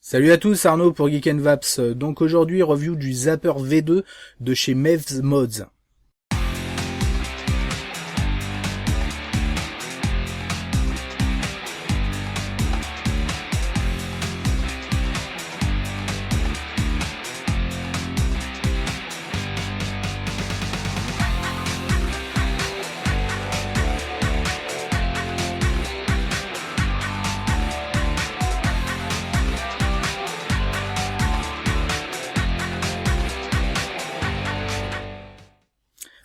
Salut à tous, Arnaud pour Geek & Vaps. Donc aujourd'hui, review du Zapper V2 de chez Mevs Mods.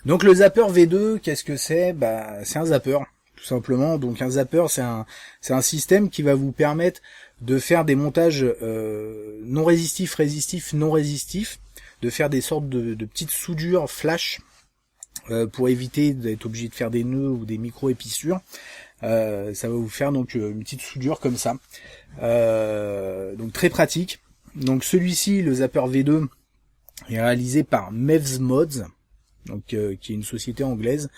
Donc le Zapper V2, qu'est-ce que c'est ? C'est un zapper, tout simplement. Donc un zapper, c'est un système qui va vous permettre de faire des montages non résistifs, résistifs, non résistifs, de faire des sortes de petites soudures flash pour éviter d'être obligé de faire des nœuds ou des micro-épissures. Ça va vous faire donc une petite soudure comme ça. Donc très pratique. Donc celui-ci, le Zapper V2, est réalisé par Mevs Mods. Donc qui est une société anglaise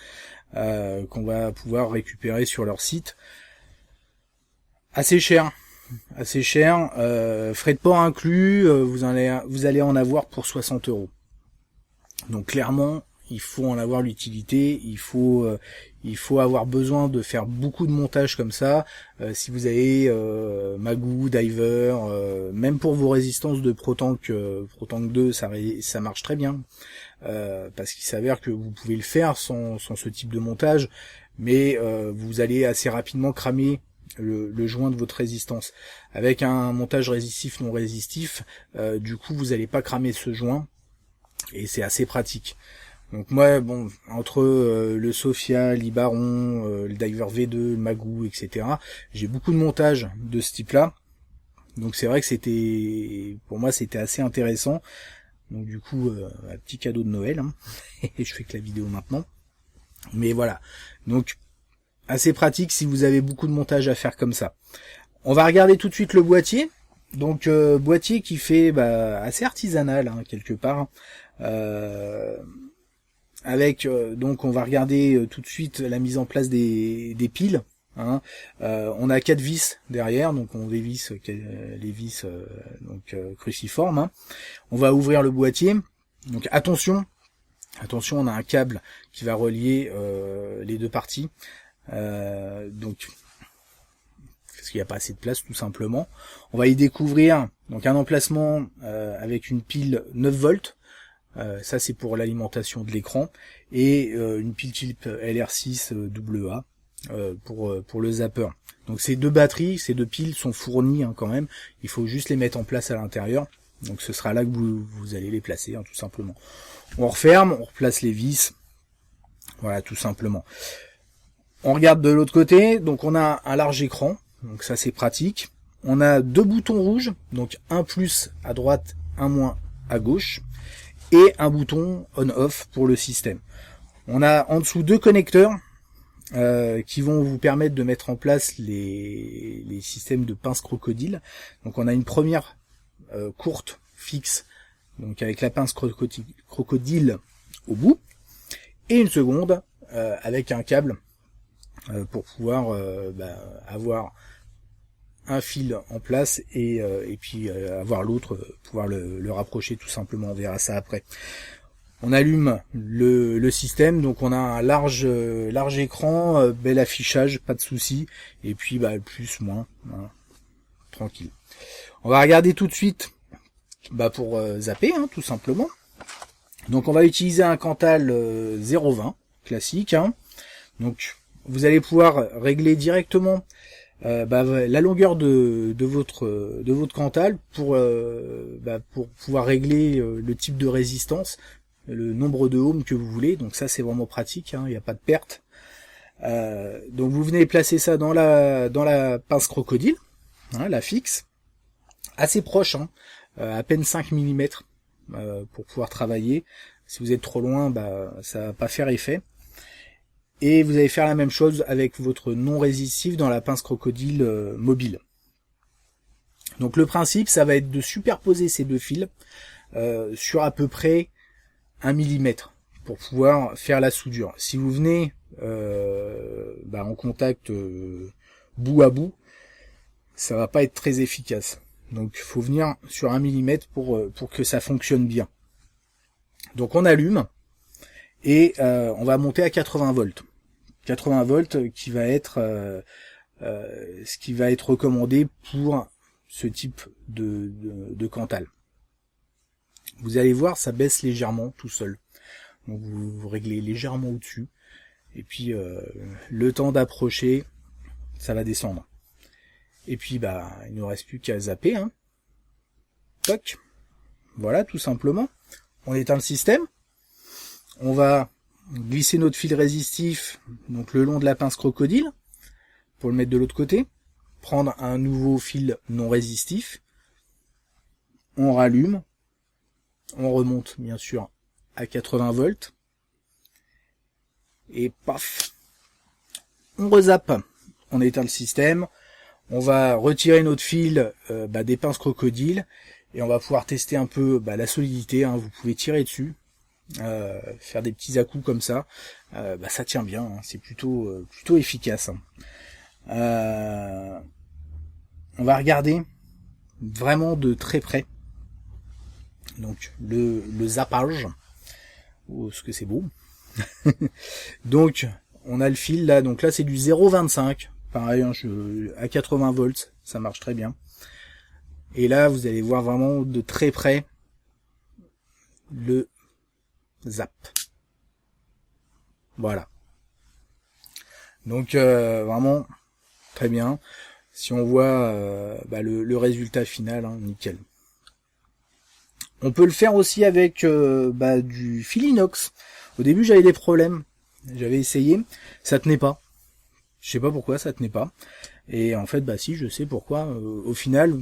qu'on va pouvoir récupérer sur leur site. Assez cher, frais de port inclus, vous allez en avoir pour 60 €. Donc clairement, il faut en avoir l'utilité, il faut avoir besoin de faire beaucoup de montage comme ça. Si vous avez Magoo, Diver, même pour vos résistances de Protank 2, ça marche très bien. Parce qu'il s'avère que vous pouvez le faire sans ce type de montage, mais vous allez assez rapidement cramer le joint de votre résistance. Avec un montage résistif non résistif, du coup vous n'allez pas cramer ce joint, et c'est assez pratique. Donc moi, entre le Sophia, l'Ibaron, le Diver V2, le Magoo, etc., j'ai beaucoup de montages de ce type-là. Donc c'est vrai que pour moi c'était assez intéressant. Donc du coup, un petit cadeau de Noël, hein. Et je fais que la vidéo maintenant. Mais voilà, donc assez pratique si vous avez beaucoup de montage à faire comme ça. On va regarder tout de suite le boîtier. Donc boîtier qui fait assez artisanal, hein, quelque part. Donc on va regarder tout de suite la mise en place des piles. Hein. On a 4 vis derrière, donc on dévisse les vis cruciformes. Hein. On va ouvrir le boîtier. Donc attention, on a un câble qui va relier les deux parties. Donc parce qu'il n'y a pas assez de place tout simplement. On va y découvrir donc un emplacement avec une pile 9 volts. Ça c'est pour l'alimentation de l'écran, et une pile type LR6 AA. Pour le zapper. Donc ces deux piles sont fournies, hein, quand même. Il faut juste les mettre en place à l'intérieur. Donc ce sera là que vous allez les placer, hein, tout simplement. On referme, on replace les vis. Voilà, tout simplement. On regarde de l'autre côté. Donc on a un large écran. Donc ça c'est pratique. On a 2 boutons rouges. Donc un plus à droite, un moins à gauche. Et un bouton on-off pour le système. On a en dessous 2 connecteurs qui vont vous permettre de mettre en place les systèmes de pince crocodile. Donc on a une première courte fixe, donc avec la pince crocodile au bout, et une seconde avec un câble pour pouvoir avoir un fil en place et puis avoir l'autre, pouvoir le rapprocher tout simplement. On verra ça après. On allume le système, donc on a un large écran, bel affichage, pas de souci, et puis plus, moins, hein, tranquille. On va regarder tout de suite pour zapper, hein, tout simplement. Donc on va utiliser un Cantal 0,20 classique, hein. Donc vous allez pouvoir régler directement la longueur de votre Cantal pour pouvoir régler le type de résistance, le nombre de ohms que vous voulez. Donc ça c'est vraiment pratique, hein, il n'y a pas de perte. Donc vous venez placer ça dans la pince crocodile, hein, la fixe, assez proche, hein, à peine 5 mm pour pouvoir travailler. Si vous êtes trop loin, ça va pas faire effet. Et vous allez faire la même chose avec votre non résistif dans la pince crocodile mobile. Donc le principe, ça va être de superposer ces deux fils sur à peu près 1 mm pour pouvoir faire la soudure. Si vous venez en contact bout à bout, ça va pas être très efficace. Donc faut venir sur 1 mm pour que ça fonctionne bien. Donc on allume et on va monter à 80 volts. 80 volts qui va être ce qui va être recommandé pour ce type de Cantal. Vous allez voir, ça baisse légèrement tout seul. Donc vous réglez légèrement au-dessus. Et puis le temps d'approcher, ça va descendre. Et puis il ne reste plus qu'à zapper. Hein. Toc. Voilà, tout simplement. On éteint le système. On va glisser notre fil résistif donc le long de la pince crocodile pour le mettre de l'autre côté. Prendre un nouveau fil non résistif. On rallume. On remonte bien sûr à 80 volts. Et paf, on rezappe. On éteint le système. On va retirer notre fil des pinces crocodiles et on va pouvoir tester un peu la solidité. Hein. Vous pouvez tirer dessus, faire des petits à-coups comme ça. Ça tient bien. Hein. C'est plutôt efficace. Hein. On va regarder vraiment de très près. Donc le zappage. Oh, ce que c'est beau. Donc on a le fil là. Donc là c'est du 0,25. Pareil, hein, à 80 volts, ça marche très bien. Et là, vous allez voir vraiment de très près le zap. Voilà. Donc vraiment très bien. Si on voit le résultat final, hein, nickel. On peut le faire aussi avec du fil inox. Au début, j'avais des problèmes. J'avais essayé, ça tenait pas. Je sais pas pourquoi ça tenait pas. Et en fait, si, je sais pourquoi. Au final,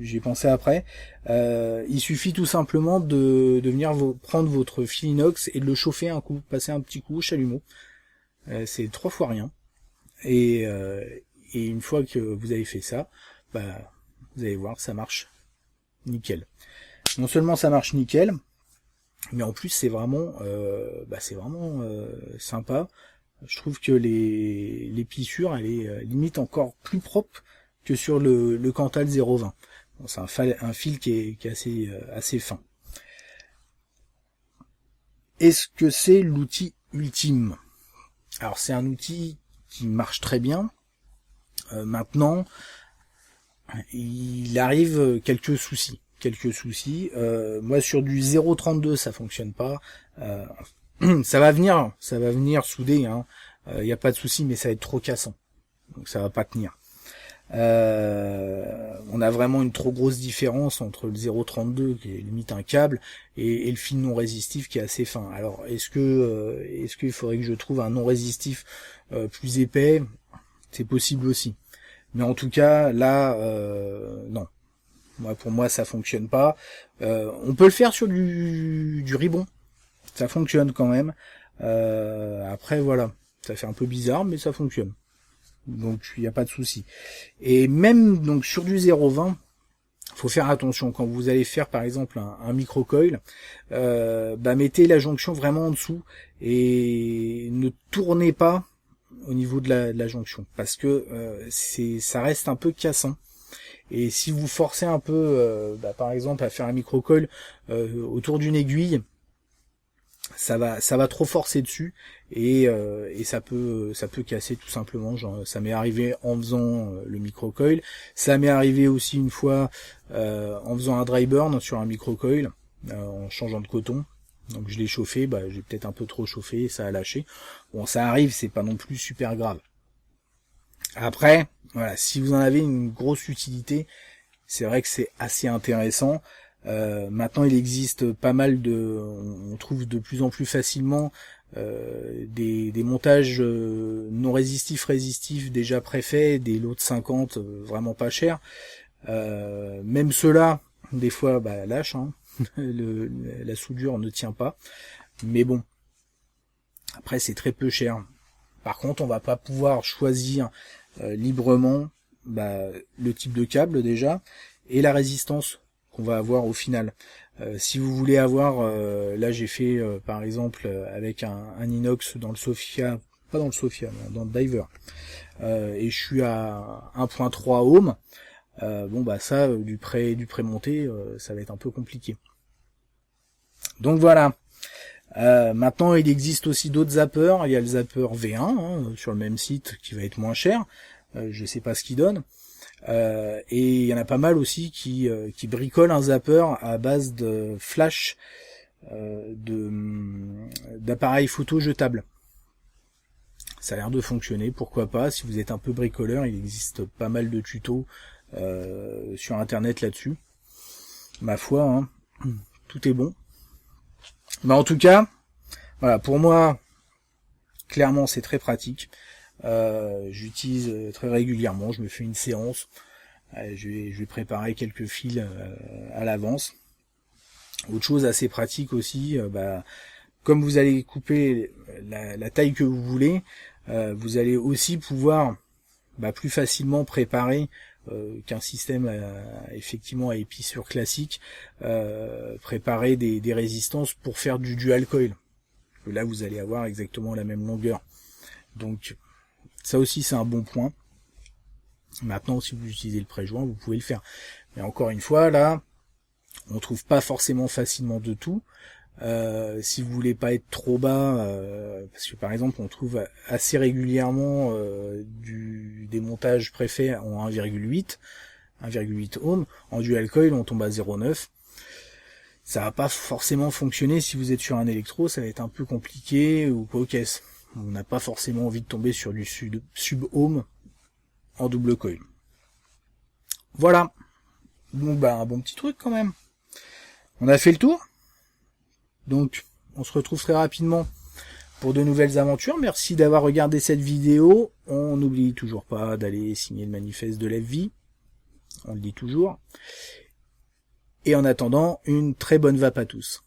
j'ai pensé après. Il suffit tout simplement de venir prendre votre fil inox et de le chauffer un coup, passer un petit coup au chalumeau. C'est 3 fois rien. Et une fois que vous avez fait ça, vous allez voir, ça marche nickel. Non seulement ça marche nickel, mais en plus c'est vraiment sympa. Je trouve que les plissures, elle est limite encore plus propre que sur le Cantal 0,20. Bon, c'est un fil qui est assez fin. Est-ce que c'est l'outil ultime? Alors c'est un outil qui marche très bien. Maintenant, il arrive quelques soucis. Moi sur du 0,32 ça fonctionne pas. Ça va venir souder, hein. Y a pas de souci, mais ça va être trop cassant. Donc ça va pas tenir. On a vraiment une trop grosse différence entre le 0,32 qui est limite un câble et le fil non résistif qui est assez fin. Alors est-ce qu'il faudrait que je trouve un non résistif plus épais? C'est possible aussi. Mais en tout cas, là, non. Pour moi, ça fonctionne pas. On peut le faire sur du ribbon. Ça fonctionne quand même. Après, voilà. Ça fait un peu bizarre, mais ça fonctionne. Donc, il n'y a pas de souci. Et même donc sur du 0,20, faut faire attention. Quand vous allez faire, par exemple, un micro-coil, mettez la jonction vraiment en dessous et ne tournez pas au niveau de la jonction. Parce que ça reste un peu cassant. Et si vous forcez un peu, par exemple, à faire un micro-coil autour d'une aiguille, ça va trop forcer dessus et ça peut casser tout simplement. Genre, ça m'est arrivé en faisant le micro-coil. Ça m'est arrivé aussi une fois en faisant un dry burn sur un micro-coil, en changeant de coton. Donc je l'ai chauffé, j'ai peut-être un peu trop chauffé et ça a lâché. Bon, ça arrive, c'est pas non plus super grave. Après, voilà, si vous en avez une grosse utilité, c'est vrai que c'est assez intéressant. Maintenant, il existe pas mal on trouve de plus en plus facilement des montages non résistifs déjà préfaits, des lots de 50 vraiment pas chers. Même ceux-là, des fois, lâchent. Hein. La soudure ne tient pas. Mais bon, après c'est très peu cher. Par contre, on va pas pouvoir choisir librement le type de câble déjà et la résistance qu'on va avoir au final. Si vous voulez avoir, là j'ai fait par exemple avec un inox dans le Sophia, pas dans le Sophia, dans le Diver, et je suis à 1.3 ohm. bon bah ça, du prémonté, ça va être un peu compliqué. Donc voilà. Maintenant, il existe aussi d'autres zappers. Il y a le zapper V1 hein, sur le même site qui va être moins cher. Je sais pas ce qu'il donne. Et il y en a pas mal aussi qui bricolent un zapper à base de flash d'appareils photo jetables. Ça a l'air de fonctionner, pourquoi pas. Si vous êtes un peu bricoleur, il existe pas mal de tutos sur internet là-dessus. Ma foi, hein, tout est bon. Mais en tout cas, voilà, pour moi, clairement c'est très pratique. J'utilise très régulièrement, je me fais une séance, je vais préparer quelques fils à l'avance. Autre chose assez pratique aussi, comme vous allez couper la taille que vous voulez, vous allez aussi pouvoir plus facilement préparer qu'un système effectivement à épissure classique, préparer des résistances pour faire du dual coil. Là vous allez avoir exactement la même longueur. Donc ça aussi c'est un bon point. Maintenant si vous utilisez le pré-joint, vous pouvez le faire. Mais encore une fois, là, on trouve pas forcément facilement de tout. Si vous voulez pas être trop bas, parce que par exemple on trouve assez régulièrement des montages préfaits en 1,8 ohm, en dual coil on tombe à 0,9. Ça va pas forcément fonctionner si vous êtes sur un électro, ça va être un peu compliqué ou quoi aux caisses. On n'a pas forcément envie de tomber sur du sub-ohm en double coil. Voilà. Donc un bon petit truc quand même. On a fait le tour. Donc on se retrouve très rapidement pour de nouvelles aventures. Merci d'avoir regardé cette vidéo. On n'oublie toujours pas d'aller signer le manifeste de l'FV. On le dit toujours. Et en attendant, une très bonne vape à tous.